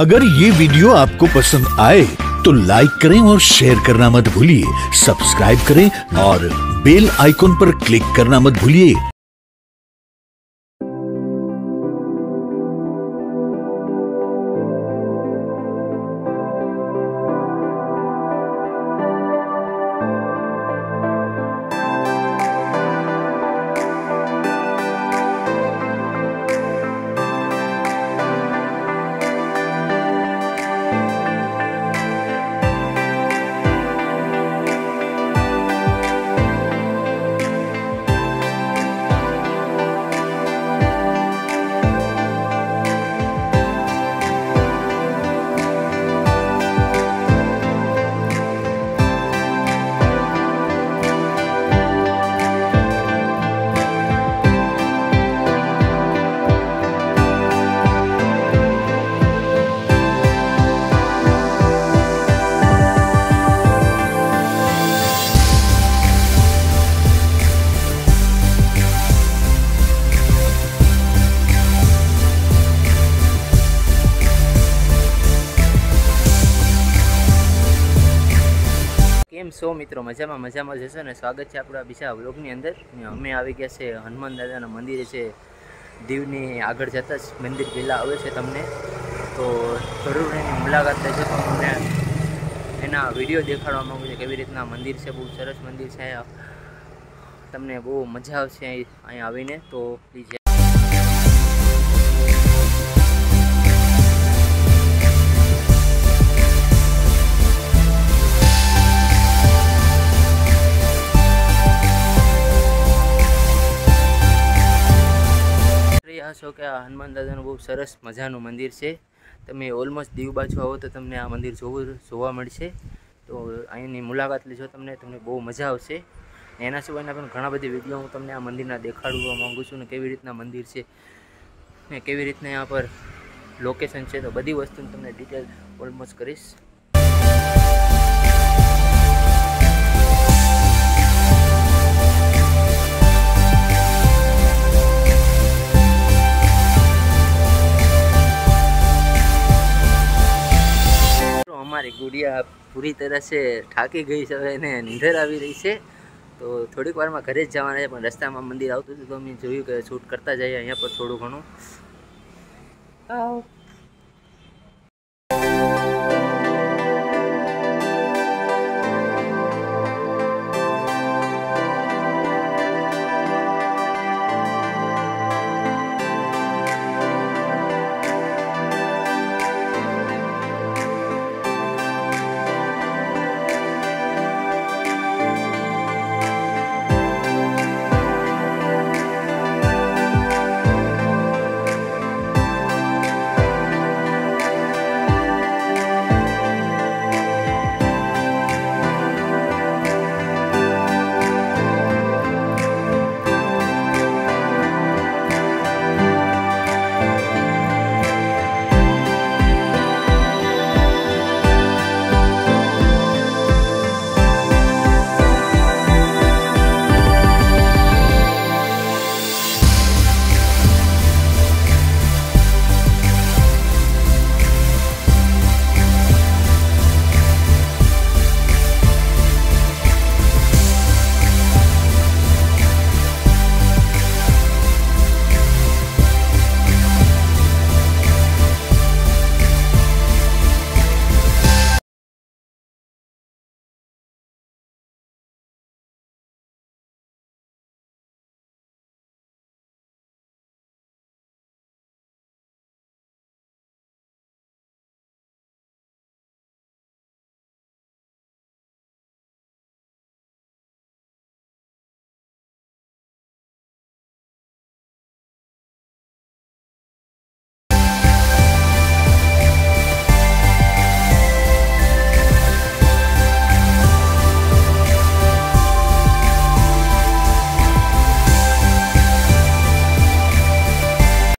अगर ये वीडियो आपको पसंद आए तो लाइक करें और शेयर करना मत भूलिए। सब्सक्राइब करें और बेल आइकॉन पर क्लिक करना मत भूलिए। केम सो मित्रों मजा में जशो ने स्वागत है अपना बीजा व्लॉगनी अंदर। अमे આવી ગયા છે હનુમાન દાદાના મંદિરે છે દીવની આગળ જતા જ મંદિર પહેલાં આવે છે તમને તો જરૂર એની મુલાકાત લેજો। તો તમને એના વિડીયો દેખાડવા માંગુ છું કેવી રીતના મંદિર છે। બહુ સરસ મંદિર છે, તમને બહુ મજા આવશે અહીંયા આવીને। તો પ્લીઝ છો કે આ હનુમાન દાદાનું બહુ સરસ મજાનું મંદિર છે। તમે ઓલમોસ્ટ દીવ બાજુ આવો તો તમને આ મંદિર જોવા મળશે। તો અહીંની મુલાકાત લેજો, તમને બહુ મજા આવશે। એના સિવાયના પણ ઘણા બધી વિડીયો હું તમને આ મંદિરના દેખાડવા માગું છું ને કેવી રીતના મંદિર છે ને કેવી રીતના यहाँ પર લોકેશન છે, તો બધી વસ્તુની તમને ડિટેલ ઓલમોસ્ટ કરીશ। हमारी गुड़िया पूरी तरह से ठाकी गई है ने नींदर આવી રહી છે। तो થોડીક વારમાં ઘરે જ જવાના છે, પણ રસ્તામાં મંદિર આવતું હતું તો અમે જોયું કે શૂટ કરતા જઈએ અહીંયા પર થોડું ઘણું।